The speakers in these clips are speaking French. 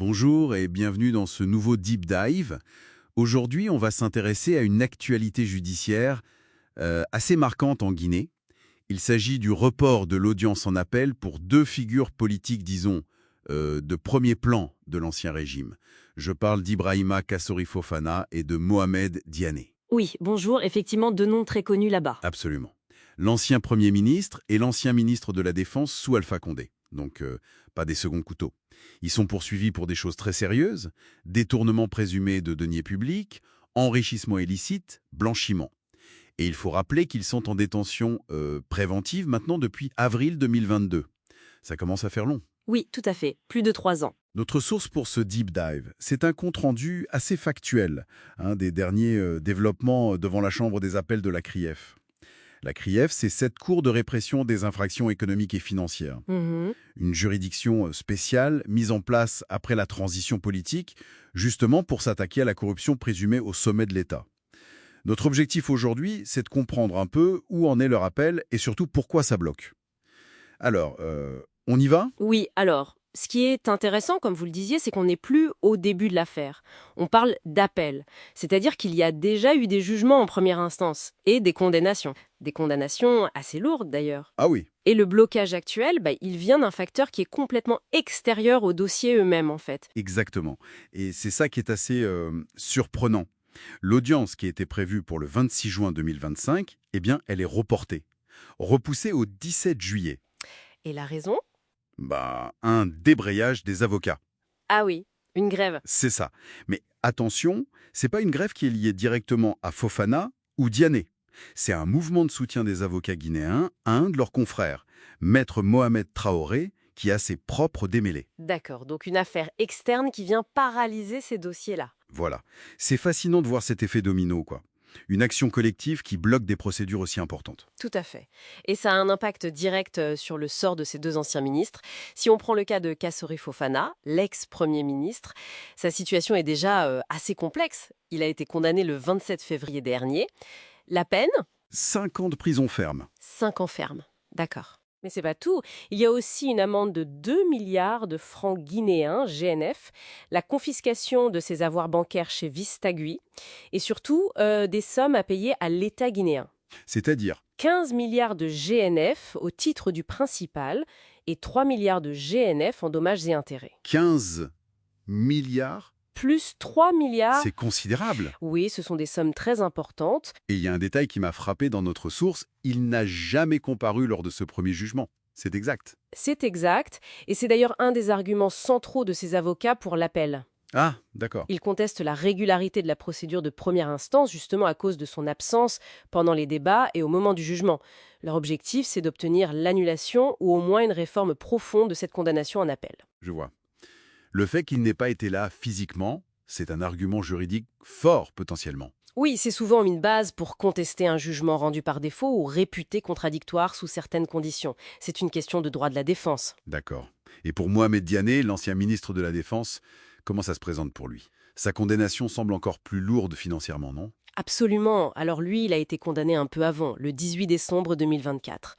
Bonjour et bienvenue dans ce nouveau Deep Dive. Aujourd'hui, on va s'intéresser à une actualité judiciaire assez marquante en Guinée. Il s'agit du report de l'audience en appel pour deux figures politiques, disons, de premier plan de l'Ancien Régime. Je parle d'Ibrahima Kassori Fofana et de Mohamed Diané. Oui, bonjour, effectivement deux noms très connus là-bas. Absolument. L'ancien Premier ministre et l'ancien ministre de la Défense sous Alpha Condé. Donc, pas des seconds couteaux. Ils sont poursuivis pour des choses très sérieuses, détournement présumé de deniers publics, enrichissement illicite, blanchiment. Et il faut rappeler qu'ils sont en détention préventive maintenant depuis avril 2022. Ça commence à faire long. Oui, tout à fait, plus de 3 ans. Notre source pour ce deep dive, c'est un compte-rendu assez factuel des derniers développements devant la Chambre des appels de la CRIEF. La CRIEF, c'est cette cour de répression des infractions économiques et financières. Une juridiction spéciale mise en place après la transition politique, justement pour s'attaquer à la corruption présumée au sommet de l'État. Notre objectif aujourd'hui, c'est de comprendre un peu où en est leur appel et surtout pourquoi ça bloque. Alors, on y va ? Oui, alors, ce qui est intéressant, comme vous le disiez, c'est qu'on n'est plus au début de l'affaire. On parle d'appel, c'est-à-dire qu'il y a déjà eu des jugements en première instance et des condamnations. Des condamnations assez lourdes d'ailleurs. Ah oui. Et le blocage actuel, il vient d'un facteur qui est complètement extérieur au dossier eux-mêmes en fait. Exactement. Et c'est ça qui est assez surprenant. L'audience qui était prévue pour le 26 juin 2025, eh bien, elle est reportée. Repoussée au 17 juillet. Et la raison ? Un débrayage des avocats. Ah oui, une grève. C'est ça. Mais attention, c'est pas une grève qui est liée directement à Fofana ou Diané. C'est un mouvement de soutien des avocats guinéens à un de leurs confrères, Maître Mohamed Traoré, qui a ses propres démêlés. D'accord, donc une affaire externe qui vient paralyser ces dossiers-là. Voilà. C'est fascinant de voir cet effet domino, quoi. Une action collective qui bloque des procédures aussi importantes. Tout à fait. Et ça a un impact direct sur le sort de ces deux anciens ministres. Si on prend le cas de Kassori Fofana, l'ex-premier ministre, sa situation est déjà assez complexe. Il a été condamné le 27 février dernier. La peine ? 5 ans de prison ferme. 5 ans ferme. D'accord. Mais c'est pas tout. Il y a aussi une amende de 2 milliards de francs guinéens, GNF, la confiscation de ses avoirs bancaires chez Vistagui et surtout des sommes à payer à l'État guinéen. C'est-à-dire 15 milliards de GNF au titre du principal et 3 milliards de GNF en dommages et intérêts. 15 milliards. Plus 3 milliards. C'est considérable. Oui, ce sont des sommes très importantes. Et il y a un détail qui m'a frappé dans notre source, il n'a jamais comparu lors de ce premier jugement. C'est exact. C'est exact, et c'est d'ailleurs un des arguments centraux de ses avocats pour l'appel. Ah, d'accord. Ils contestent la régularité de la procédure de première instance, justement à cause de son absence pendant les débats et au moment du jugement. Leur objectif, c'est d'obtenir l'annulation ou au moins une réforme profonde de cette condamnation en appel. Je vois. Le fait qu'il n'ait pas été là physiquement, c'est un argument juridique fort potentiellement. Oui, c'est souvent une base pour contester un jugement rendu par défaut ou réputé contradictoire sous certaines conditions. C'est une question de droit de la défense. D'accord. Et pour Mohamed Diané, l'ancien ministre de la Défense, comment ça se présente pour lui ? Sa condamnation semble encore plus lourde financièrement, non ? Absolument. Alors lui, il a été condamné un peu avant, le 18 décembre 2024.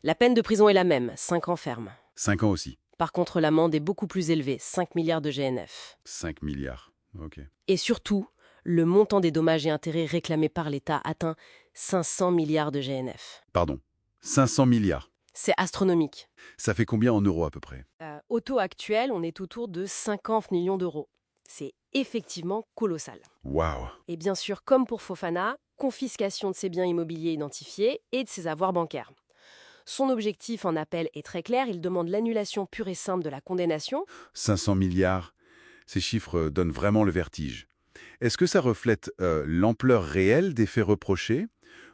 La peine de prison est la même, 5 ans ferme. 5 ans aussi. Par contre, l'amende est beaucoup plus élevée, 5 milliards de GNF. 5 milliards. Ok. Et surtout, le montant des dommages et intérêts réclamés par l'État atteint 500 milliards de GNF. Pardon. 500 milliards. C'est astronomique. Ça fait combien en euros à peu près ? Au taux actuel, on est autour de 50 millions d'euros. C'est effectivement colossal. Waouh ! Et bien sûr, comme pour Fofana, confiscation de ses biens immobiliers identifiés et de ses avoirs bancaires. Son objectif en appel est très clair, il demande l'annulation pure et simple de la condamnation. 500 milliards, ces chiffres donnent vraiment le vertige. Est-ce que ça reflète l'ampleur réelle des faits reprochés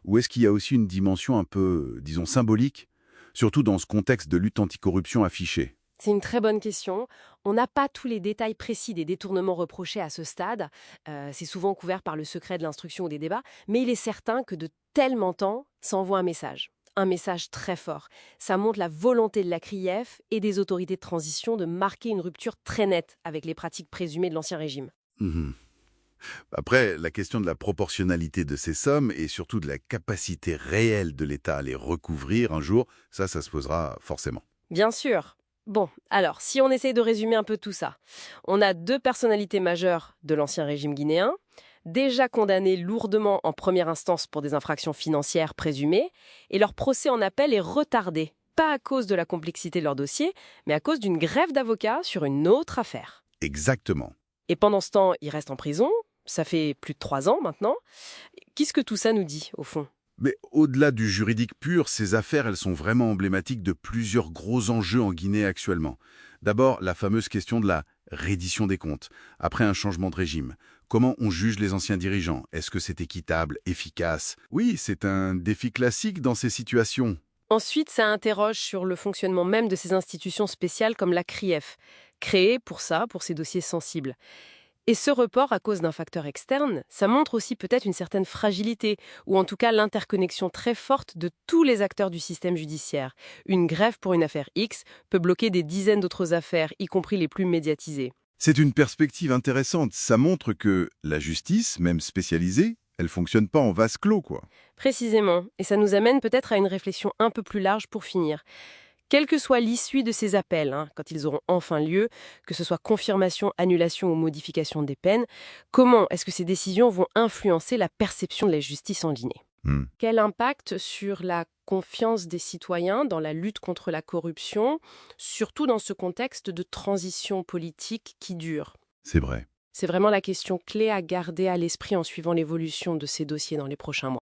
ou est-ce qu'il y a aussi une dimension un peu, disons, symbolique, surtout dans ce contexte de lutte anticorruption affiché ? C'est une très bonne question. On n'a pas tous les détails précis des détournements reprochés à ce stade. C'est souvent couvert par le secret de l'instruction ou des débats. Mais il est certain que de tels montants, ça envoie un message. Un message très fort. Ça montre la volonté de la CRIEF et des autorités de transition de marquer une rupture très nette avec les pratiques présumées de l'Ancien Régime. Après, la question de la proportionnalité de ces sommes et surtout de la capacité réelle de l'État à les recouvrir un jour, ça se posera forcément. Bien sûr. Bon, alors, si on essaye de résumer un peu tout ça, on a deux personnalités majeures de l'ancien régime guinéen, déjà condamnées lourdement en première instance pour des infractions financières présumées, et leur procès en appel est retardé, pas à cause de la complexité de leur dossier, mais à cause d'une grève d'avocats sur une autre affaire. Exactement. Et pendant ce temps, ils restent en prison, ça fait plus de 3 ans maintenant. Qu'est-ce que tout ça nous dit, au fond? Mais au-delà du juridique pur, ces affaires, elles sont vraiment emblématiques de plusieurs gros enjeux en Guinée actuellement. D'abord, la fameuse question de la reddition des comptes, après un changement de régime. Comment on juge les anciens dirigeants? Est-ce que c'est équitable, efficace? Oui, c'est un défi classique dans ces situations. Ensuite, ça interroge sur le fonctionnement même de ces institutions spéciales comme la CRIEF, créée pour ça, pour ces dossiers sensibles. Et ce report, à cause d'un facteur externe, ça montre aussi peut-être une certaine fragilité, ou en tout cas l'interconnexion très forte de tous les acteurs du système judiciaire. Une grève pour une affaire X peut bloquer des dizaines d'autres affaires, y compris les plus médiatisées. C'est une perspective intéressante. Ça montre que la justice, même spécialisée, elle fonctionne pas en vase clos, quoi. Précisément, et ça nous amène peut-être à une réflexion un peu plus large pour finir. Quelle que soit l'issue de ces appels, quand ils auront enfin lieu, que ce soit confirmation, annulation ou modification des peines, comment est-ce que ces décisions vont influencer la perception de la justice en Guinée? Hmm, Quel impact sur la confiance des citoyens dans la lutte contre la corruption, surtout dans ce contexte de transition politique qui dure? c'est vrai. C'est vraiment la question clé à garder à l'esprit en suivant l'évolution de ces dossiers dans les prochains mois.